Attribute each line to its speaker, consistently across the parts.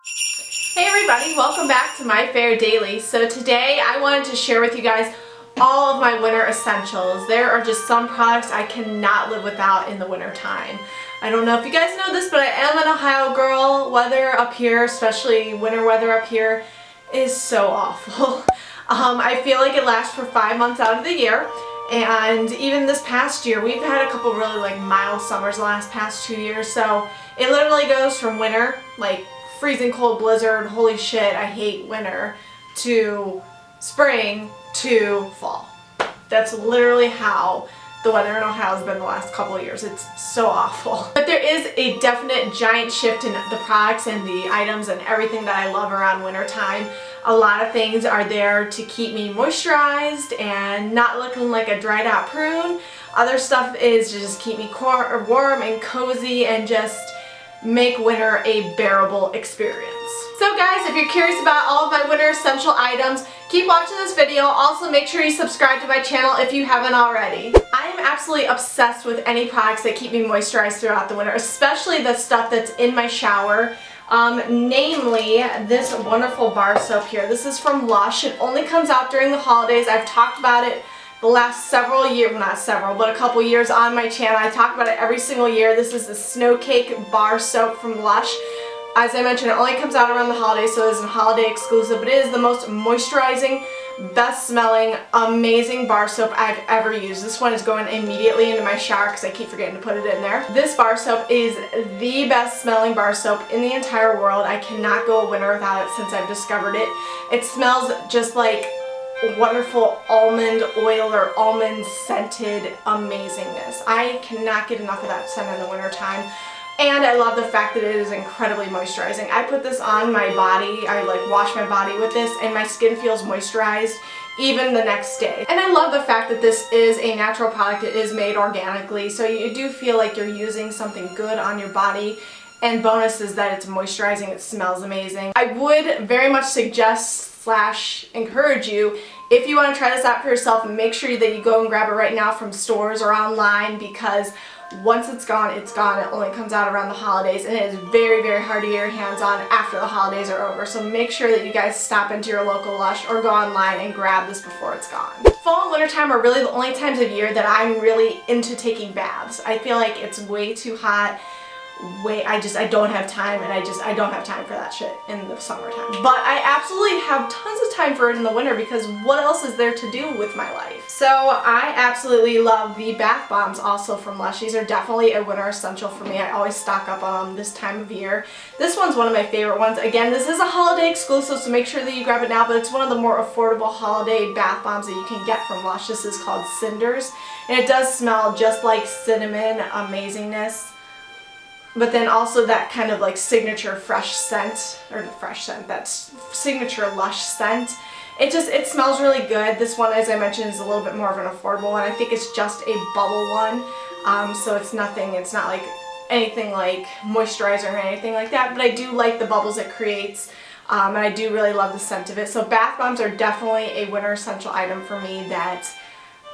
Speaker 1: Hey everybody, welcome back to My Fair Daily. So today I wanted to share with you guys all of my winter essentials. There are just some products I cannot live without in the winter time. I don't know if you guys know this, but I am an Ohio girl. Weather up here, especially winter weather up here, is so awful. I feel like it lasts for 5 months out of the year. And even this past year, we've had a couple really mild summers the last past 2 years. So it literally goes from winter, freezing cold blizzard, holy shit, I hate winter, to spring to fall. That's literally how the weather in Ohio has been the last couple of years. It's so awful. But there is a definite giant shift in the products and the items and everything that I love around winter time. A lot of things are there to keep me moisturized and not looking like a dried out prune. Other stuff is to just keep me warm and cozy and just make winter a bearable experience. So guys, if you're curious about all of my winter essential items, keep watching this video. Also make sure you subscribe to my channel if you haven't already. I am absolutely obsessed with any products that keep me moisturized throughout the winter, especially the stuff that's in my shower. Namely this wonderful bar soap here. This is from Lush. It only comes out during the holidays. I've talked about it the last several years, well, not several, but a couple years on my channel. I talk about it every single year. This is the Snow Cake Bar Soap from Lush. As I mentioned, it only comes out around the holidays, so it is a holiday exclusive, but it is the most moisturizing, best smelling, amazing bar soap I've ever used. This one is going immediately into my shower because I keep forgetting to put it in there. This bar soap is the best smelling bar soap in the entire world. I cannot go a winter without it since I've discovered it. It smells just like wonderful almond oil or almond scented amazingness. I cannot get enough of that scent in the winter time. And I love the fact that it is incredibly moisturizing. I put this on my body, I wash my body with this, and my skin feels moisturized even the next day. And I love the fact that this is a natural product. It is made organically, so you do feel like you're using something good on your body. And bonus is that it's moisturizing, it smells amazing. I would very much suggest / encourage you, if you want to try this out for yourself, and make sure that you go and grab it right now from stores or online, because once it's gone, it's gone. It only comes out around the holidays, and it is very, very hard to get your hands on after the holidays are over. So make sure that you guys stop into your local Lush or go online and grab this before it's gone. Fall and winter time are really the only times of year that I'm really into taking baths. I feel like it's way too hot. I don't have time, and I don't have time for that shit in the summertime. But I absolutely have tons of time for it in the winter, because what else is there to do with my life? So I absolutely love the bath bombs also from Lush. These are definitely a winter essential for me. I always stock up on them this time of year. This one's one of my favorite ones. Again, this is a holiday exclusive, so make sure that you grab it now, but it's one of the more affordable holiday bath bombs that you can get from Lush. This is called Cinders, and it does smell just like cinnamon amazingness. But then also that kind of signature fresh scent, that signature Lush scent. It smells really good. This one, as I mentioned, is a little bit more of an affordable one. I think it's just a bubble one, so it's not like anything like moisturizer or anything like that, but I do like the bubbles it creates, and I do really love the scent of it. So bath bombs are definitely a winter essential item for me that,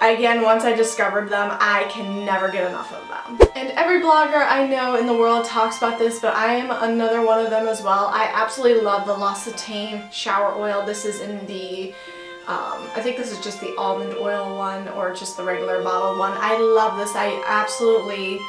Speaker 1: again, once I discovered them, I can never get enough of them. And every blogger I know in the world talks about this, but I am another one of them as well. I absolutely love the L'Occitane shower oil. This is in the, I think this is just the almond oil one, or just the regular bottle one. I love this. I absolutely,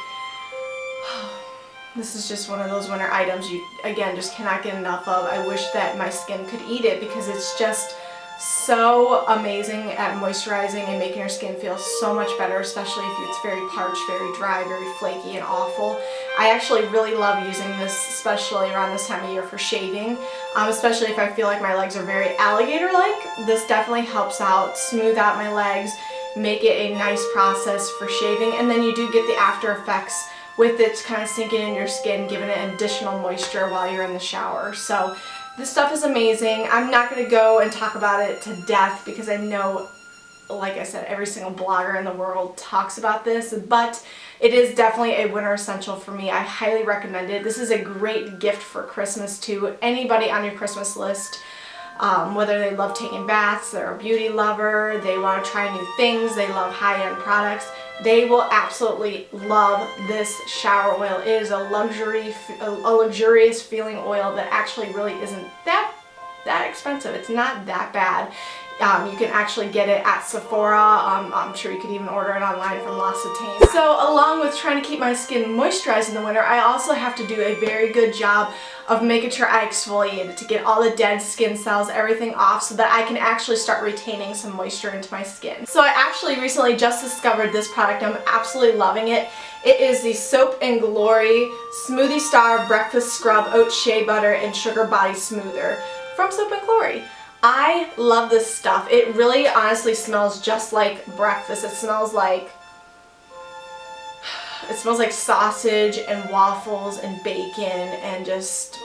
Speaker 1: this is just one of those winter items you, again, just cannot get enough of. I wish that my skin could eat it, because it's just so amazing at moisturizing and making your skin feel so much better, especially if it's very parched, very dry, very flaky and awful. I actually really love using this, especially around this time of year for shaving, especially if I feel like my legs are very alligator-like. This definitely helps out, smooth out my legs, make it a nice process for shaving, and then you do get the after effects with it kind of sinking in your skin, giving it additional moisture while you're in the shower. So this stuff is amazing. I'm not going to go and talk about it to death, because I know, like I said, every single blogger in the world talks about this, but it is definitely a winter essential for me. I highly recommend it. This is a great gift for Christmas to anybody on your Christmas list. Whether they love taking baths, they're a beauty lover, they want to try new things, they love high-end products. they will absolutely love this shower oil. It is a luxurious feeling oil that actually really isn't that expensive. It's not that bad. You can actually get it at Sephora. I'm sure you could even order it online from L'Occitane. So along with trying to keep my skin moisturized in the winter, I also have to do a very good job of making sure I exfoliate it to get all the dead skin cells, everything off, so that I can actually start retaining some moisture into my skin. So I actually recently just discovered this product. I'm absolutely loving it. It is the Soap & Glory Smoothie Star Breakfast Scrub Oat Shea Butter and Sugar Body Smoother from Soap & Glory. I love this stuff. It really honestly smells just like breakfast. It smells like sausage and waffles and bacon and just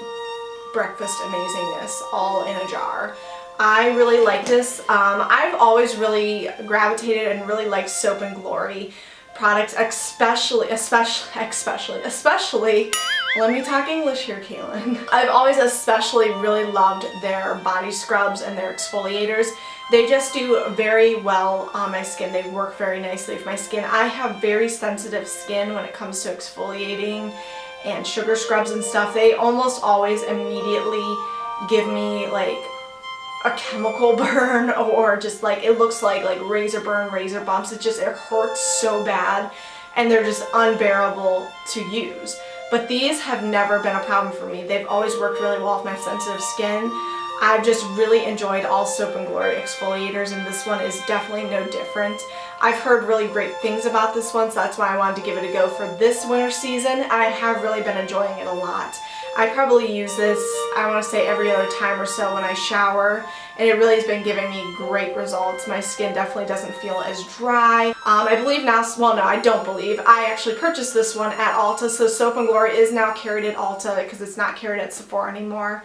Speaker 1: breakfast amazingness all in a jar. I really like this. I've always really gravitated and really liked Soap & Glory products, especially, let me talk English here, Kaylin. I've always especially really loved their body scrubs and their exfoliators. They just do very well on my skin. They work very nicely with my skin. I have very sensitive skin when it comes to exfoliating and sugar scrubs and stuff. They almost always immediately give me like a chemical burn, or just like it looks like razor burn, razor bumps. It hurts so bad, and they're just unbearable to use. But these have never been a problem for me. They've always worked really well with my sensitive skin. I've just really enjoyed all Soap & Glory exfoliators, and this one is definitely no different. I've heard really great things about this one, so that's why I wanted to give it a go for this winter season. I have really been enjoying it a lot. I probably use this, I want to say, every other time or so when I shower, and it really has been giving me great results. My skin definitely doesn't feel as dry. I believe now, well no, I don't believe, I actually purchased this one at Ulta, so Soap & Glory is now carried at Ulta because it's not carried at Sephora anymore.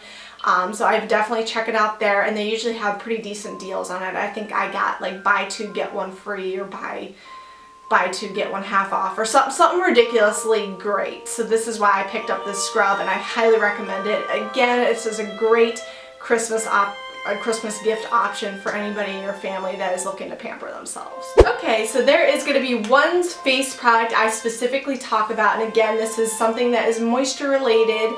Speaker 1: So I've definitely checked it out there, and they usually have pretty decent deals on it. I think I got like buy two get one free, or buy two get one half off, or something ridiculously great. So this is why I picked up this scrub, and I highly recommend it. Again, this is a great Christmas gift option for anybody in your family that is looking to pamper themselves. Okay, so there is going to be one face product I specifically talk about, and again, this is something that is moisture related.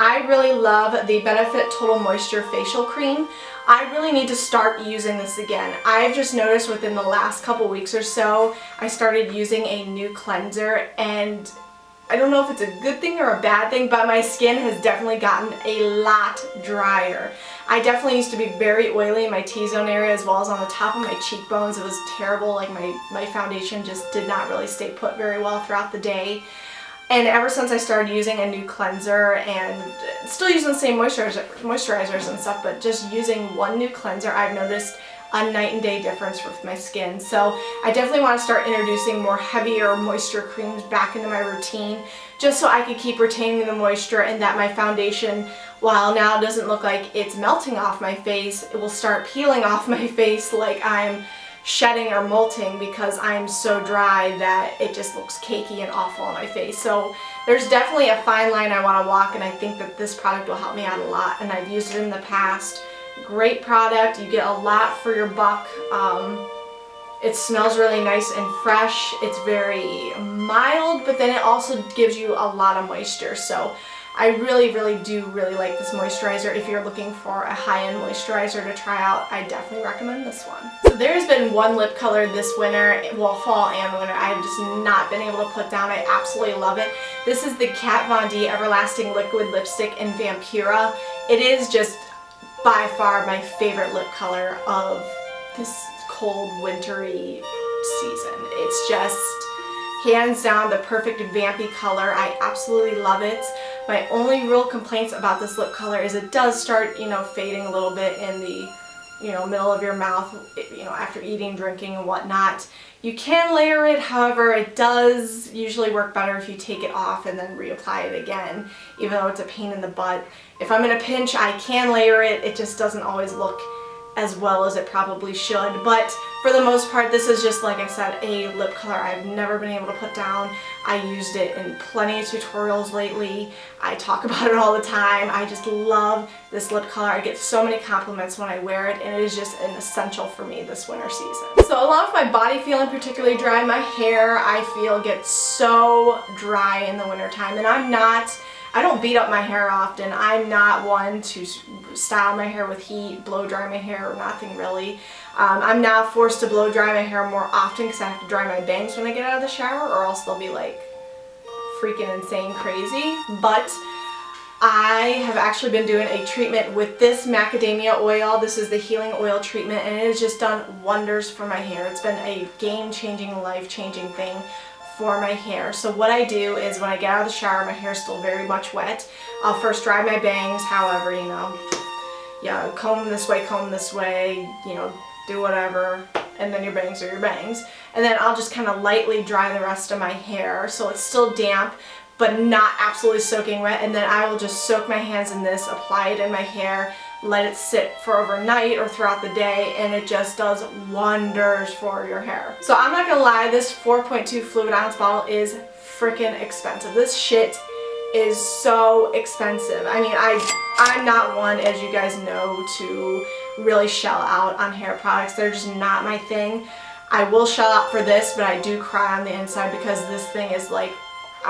Speaker 1: I really love the Benefit Total Moisture Facial Cream. I really need to start using this again. I've just noticed within the last couple weeks or so, I started using a new cleanser, and I don't know if it's a good thing or a bad thing, but my skin has definitely gotten a lot drier. I definitely used to be very oily in my T-zone area as well as on the top of my cheekbones. It was terrible. Like my foundation just did not really stay put very well throughout the day. And ever since I started using a new cleanser, and still using the same moisturizers and stuff, but just using one new cleanser, I've noticed a night and day difference with my skin. So I definitely want to start introducing more heavier moisture creams back into my routine, just so I can keep retaining the moisture, and that my foundation, while now doesn't look like it's melting off my face, it will start peeling off my face like I'm shedding or molting, because I'm so dry that it just looks cakey and awful on my face. So there's definitely a fine line I want to walk, and I think that this product will help me out a lot, and I've used it in the past. Great product. You get a lot for your buck. It smells really nice and fresh. It's very mild, but then it also gives you a lot of moisture. So I really do like this moisturizer. If you're looking for a high-end moisturizer to try out, I definitely recommend this one. So there's been one lip color this winter, well, fall and winter, I have just not been able to put down. I absolutely love it. This is the Kat Von D Everlasting Liquid Lipstick in Vampira. It is just by far my favorite lip color of this cold, wintry season. It's just hands down the perfect vampy color. I absolutely love it. My only real complaints about this lip color is it does start, fading a little bit in the, middle of your mouth, after eating, drinking, and whatnot. You can layer it, however, it does usually work better if you take it off and then reapply it again, even though it's a pain in the butt. If I'm in a pinch, I can layer it. It just doesn't always look as well as it probably should. But for the most part, this is just, like I said, a lip color I've never been able to put down. I used it in plenty of tutorials lately. I talk about it all the time. I just love this lip color. I get so many compliments when I wear it, and it is just an essential for me this winter season. So along with my body feeling particularly dry, my hair, I feel, gets so dry in the wintertime, and I don't beat up my hair often. I'm not one to style my hair with heat, blow dry my hair, or nothing really. I'm now forced to blow dry my hair more often because I have to dry my bangs when I get out of the shower, or else they'll be like freaking insane crazy. But I have actually been doing a treatment with this macadamia oil. This is the healing oil treatment, and it has just done wonders for my hair. It's been a game-changing, life-changing thing for my hair. So what I do is when I get out of the shower, my hair's still very much wet. I'll first dry my bangs, however, you know, yeah, comb this way, you know, do whatever, and then your bangs are your bangs. And then I'll just kind of lightly dry the rest of my hair so it's still damp, but not absolutely soaking wet. And then I will just soak my hands in this, apply it in my hair, let it sit for overnight or throughout the day, and it just does wonders for your hair. So I'm not gonna lie, this 4.2 fluid ounce bottle is freaking expensive. This shit is so expensive. I mean, I'm not one, as you guys know, to really shell out on hair products. They're just not my thing. I will shell out for this, but I do cry on the inside because this thing is like,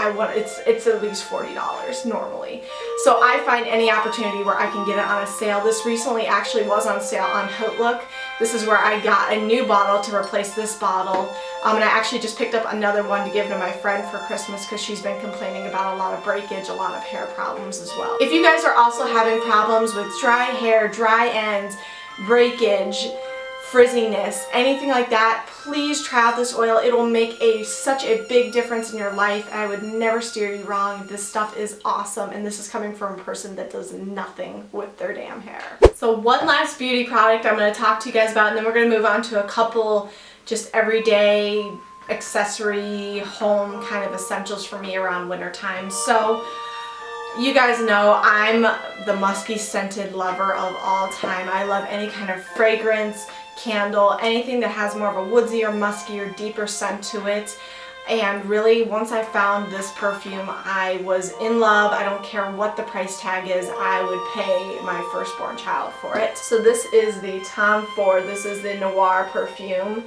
Speaker 1: it's at least $40 normally. So I find any opportunity where I can get it on a sale. This recently actually was on sale on Outlook. This is where I got a new bottle to replace this bottle. And I actually just picked up another one to give to my friend for Christmas because she's been complaining about a lot of breakage, a lot of hair problems as well. If you guys are also having problems with dry hair, dry ends, breakage, frizziness, anything like that, please try out this oil. It will make such a big difference in your life. I would never steer you wrong. This stuff is awesome, and this is coming from a person that does nothing with their damn hair. So one last beauty product I'm going to talk to you guys about, and then we're going to move on to a couple just everyday accessory home kind of essentials for me around winter time. So you guys know I'm the musky scented lover of all time. I love any kind of fragrance, candle, anything that has more of a woodsy or musky or deeper scent to it. And really, once I found this perfume, I was in love. I don't care what the price tag is, I would pay my firstborn child for it. So this is the Tom Ford. This is the Noir perfume.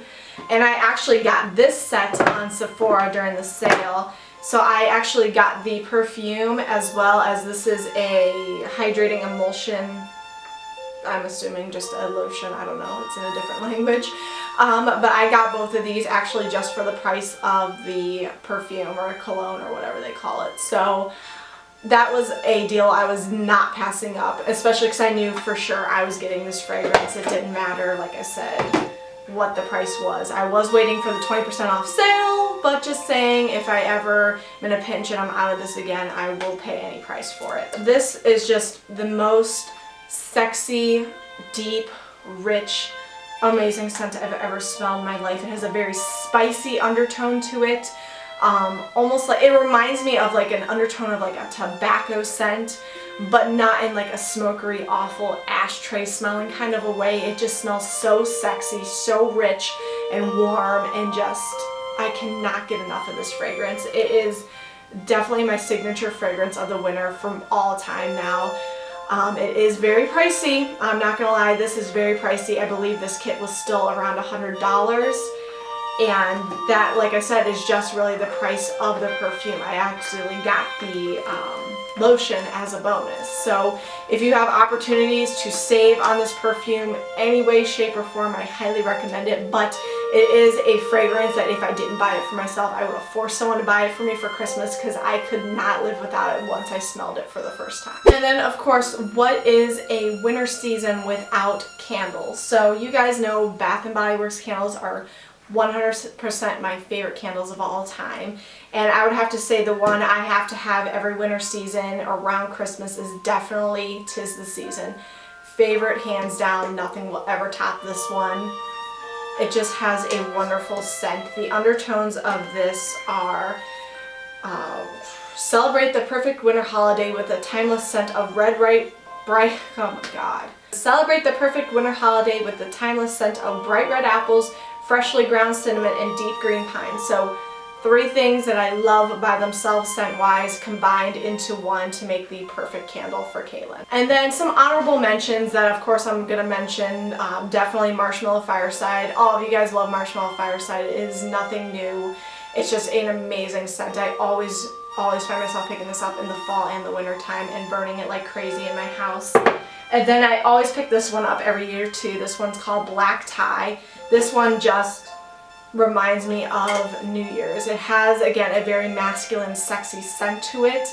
Speaker 1: And I actually got this set on Sephora during the sale. So I actually got the perfume as well as this is a hydrating emulsion. I'm assuming just a lotion, I don't know, it's in a different language. But I got both of these actually just for the price of the perfume or a cologne or whatever they call it. So that was a deal I was not passing up, especially because I knew for sure I was getting this fragrance. It didn't matter, like I said, what the price was. I was waiting for the 20% off sale, but just saying, if I ever am in a pinch and I'm out of this again, I will pay any price for it. This is just the most sexy, deep, rich, amazing scent I've ever smelled in my life. It has a very spicy undertone to it. Almost like, it reminds me of like an undertone of like a tobacco scent, but not in like a smokery, awful ashtray smelling kind of a way. It just smells so sexy, so rich and warm, and just, I cannot get enough of this fragrance. It is definitely my signature fragrance of the winter from all time now. It is very pricey. I'm not gonna lie, this is very pricey. I believe this kit was still around $100. And that, like I said, is just really the price of the perfume. I actually got the lotion as a bonus. So if you have opportunities to save on this perfume any way, shape, or form, I highly recommend it. But it is a fragrance that if I didn't buy it for myself, I would have forced someone to buy it for me for Christmas because I could not live without it once I smelled it for the first time. And then, of course, what is a winter season without candles? So you guys know Bath & Body Works candles are 100% my favorite candles of all time, and I would have to say the one I have to have every winter season around Christmas is definitely 'Tis the Season. Favorite, hands down. Nothing will ever top this one. It just has a wonderful scent. The undertones of this are celebrate the perfect winter holiday with a timeless scent of red, bright, oh my god. Celebrate the perfect winter holiday with the timeless scent of bright red apples, freshly ground cinnamon, and deep green pine. So 3 things that I love by themselves scent-wise combined into one to make the perfect candle for Kaylin. And then some honorable mentions that of course I'm going to mention, definitely Marshmallow Fireside. All of you guys love Marshmallow Fireside. It is nothing new. It's just an amazing scent. I always find myself picking this up in the fall and the winter time and burning it like crazy in my house. And then I always pick this one up every year too. This one's called Black Tie. This one just reminds me of New Year's. It has, again, a very masculine, sexy scent to it,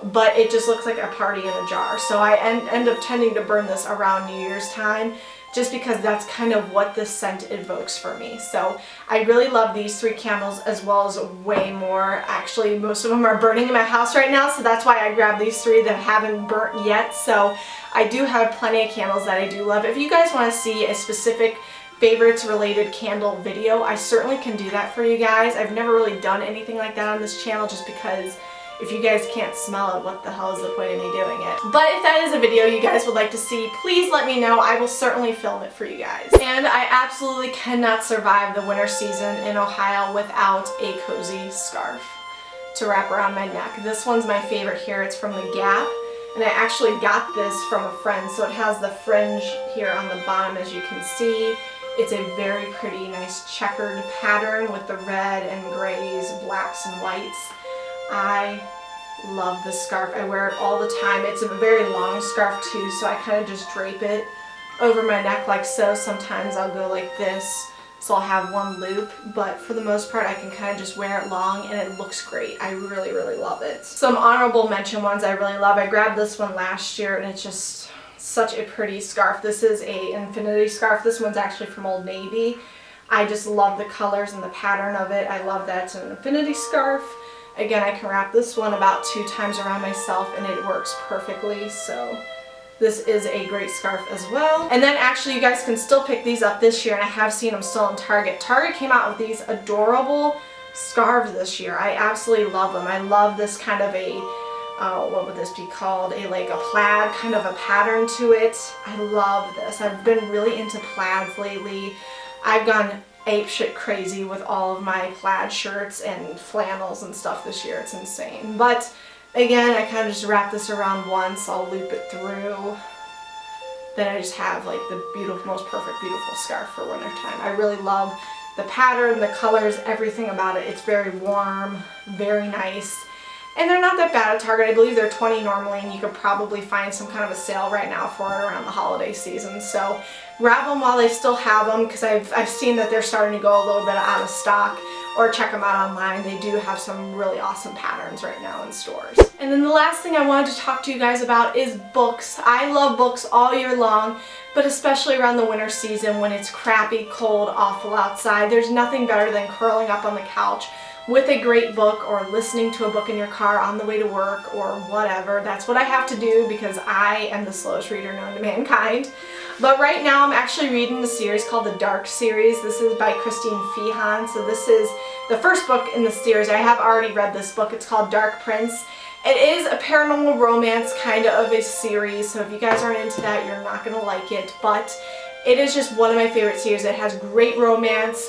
Speaker 1: but it just looks like a party in a jar. So I end up tending to burn this around New Year's time just because that's kind of what this scent evokes for me. So I really love these 3 candles as well as way more. Actually, most of them are burning in my house right now, so that's why I grabbed these 3 that haven't burnt yet. So I do have plenty of candles that I do love. If you guys want to see a specific favorites related candle video, I certainly can do that for you guys. I've never really done anything like that on this channel just because if you guys can't smell it, what the hell is the point of me doing it? But if that is a video you guys would like to see, please let me know. I will certainly film it for you guys. And I absolutely cannot survive the winter season in Ohio without a cozy scarf to wrap around my neck. This one's my favorite here. It's from the Gap. And I actually got this from a friend, so it has the fringe here on the bottom, as you can see. It's a very pretty, nice checkered pattern with the red and grays, blacks and whites. I love this scarf. I wear it all the time. It's a very long scarf too, so I kind of just drape it over my neck like so. Sometimes I'll go like this, so I'll have one loop, but for the most part I can kind of just wear it long and it looks great. I really, really love it. Some honorable mention ones I really love. I grabbed this one last year and it's just such a pretty scarf. This is a infinity scarf. This one's actually from Old Navy. I just love the colors and the pattern of it. I love that it's an infinity scarf. Again, I can wrap this one about 2 times around myself and it works perfectly. So this is a great scarf as well. And then actually you guys can still pick these up this year, and I have seen them still in Target. Target came out with these adorable scarves this year. I absolutely love them. I love this kind of a what would this be called? Like a plaid kind of a pattern to it. I love this. I've been really into plaids lately. I've gone apeshit crazy with all of my plaid shirts and flannels and stuff this year. It's insane. But again, I kind of just wrap this around once. I'll loop it through. Then I just have like the beautiful, most perfect, beautiful scarf for wintertime. I really love the pattern, the colors, everything about it. It's very warm, very nice. And they're not that bad at Target. I believe they're $20 normally, and you could probably find some kind of a sale right now for it around the holiday season. So grab them while they still have them, because I've seen that they're starting to go a little bit out of stock, or check them out online. They do have some really awesome patterns right now in stores. And then the last thing I wanted to talk to you guys about is books. I love books all year long, but especially around the winter season when it's crappy, cold, awful outside. There's nothing better than curling up on the couch with a great book or listening to a book in your car on the way to work or whatever. That's what I have to do because I am the slowest reader known to mankind. But right now I'm actually reading the series called the Dark series. This is by Christine Feehan. So this is the first book in the series. I have already read this book. It's called Dark Prince. It is a paranormal romance kind of a series, so if you guys aren't into that, you're not going to like it. But it is just one of my favorite series. It has great romance,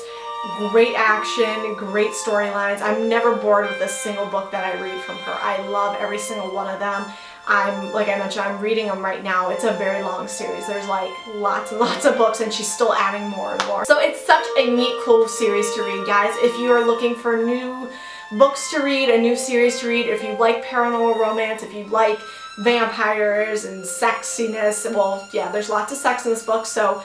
Speaker 1: great action, great storylines. I'm never bored with a single book that I read from her. I love every single one of them. Like I mentioned, I'm reading them right now. It's a very long series. There's like lots and lots of books, and she's still adding more and more. So it's such a neat, cool series to read, guys. If you are looking for new books to read, a new series to read, if you like paranormal romance, if you like vampires and sexiness, well, yeah, there's lots of sex in this book, so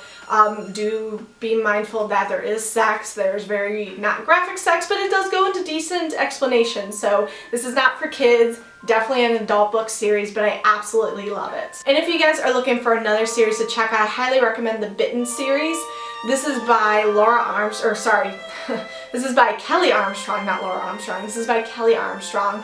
Speaker 1: do be mindful of that. There is sex. There's very not graphic sex, but it does go into decent explanation. So this is not for kids. Definitely an adult book series, but I absolutely love it. And if you guys are looking for another series to check out, I highly recommend the Bitten series. This is by this is by Kelly Armstrong, not Laura Armstrong. This is by Kelly Armstrong.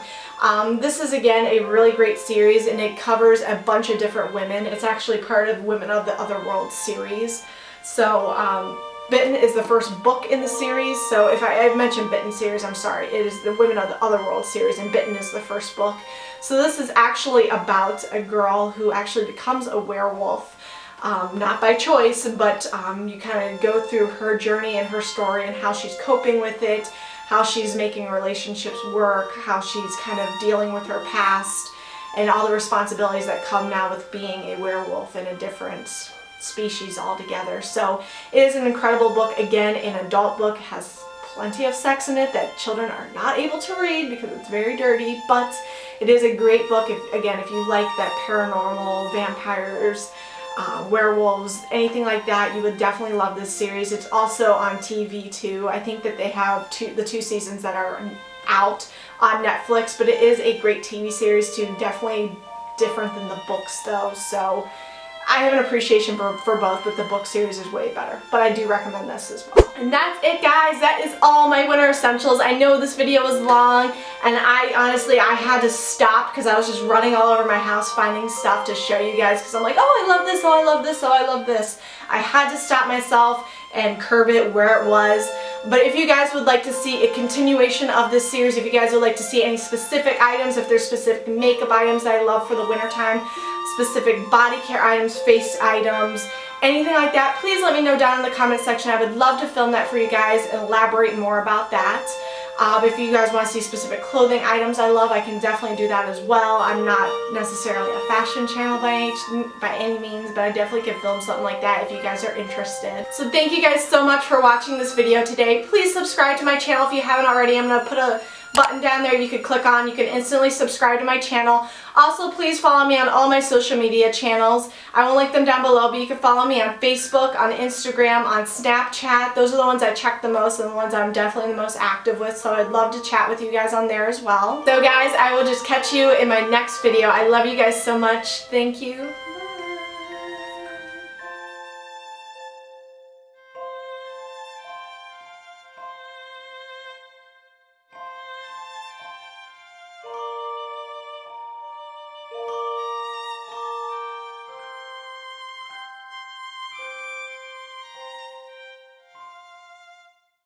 Speaker 1: This is again a really great series, and it covers a bunch of different women. It's actually part of Women of the Other World series. So Bitten is the first book in the series, so if I've mentioned Bitten series, I'm sorry. It is the Women of the Other World series, and Bitten is the first book. So this is actually about a girl who actually becomes a werewolf, not by choice, but you kind of go through her journey and her story and how she's coping with it, how she's making relationships work, how she's kind of dealing with her past, and all the responsibilities that come now with being a werewolf in a different species altogether. So it is an incredible book. Again, an adult book. It has plenty of sex in it that children are not able to read because it's very dirty, but it is a great book if you like that paranormal, vampires, werewolves, anything like that, you would definitely love this series. It's also on TV too. I think that they have the two seasons that are out on Netflix, but it is a great TV series too. Definitely different than the books though, so I have an appreciation for both, but the book series is way better. But I do recommend this as well. And that's it, guys. That is all my winter essentials. I know this video was long, and I had to stop because I was just running all over my house finding stuff to show you guys because I'm like, oh, I love this, oh, I love this, oh, I love this. I had to stop myself and curb it where it was. But if you guys would like to see a continuation of this series, if you guys would like to see any specific items, if there's specific makeup items that I love for the winter time, specific body care items, face items, anything like that, please let me know down in the comment section. I would love to film that for you guys and elaborate more about that. If you guys want to see specific clothing items I love, I can definitely do that as well. I'm not necessarily a fashion channel by any means, but I definitely can film something like that if you guys are interested. So thank you guys so much for watching this video today. Please subscribe to my channel if you haven't already. I'm going to put a button down there you could click on. You can instantly subscribe to my channel. Also, please follow me on all my social media channels. I will link them down below, but you can follow me on Facebook, on Instagram, on Snapchat. Those are the ones I check the most and the ones I'm definitely the most active with, so I'd love to chat with you guys on there as well. So guys, I will just catch you in my next video. I love you guys so much. Thank you.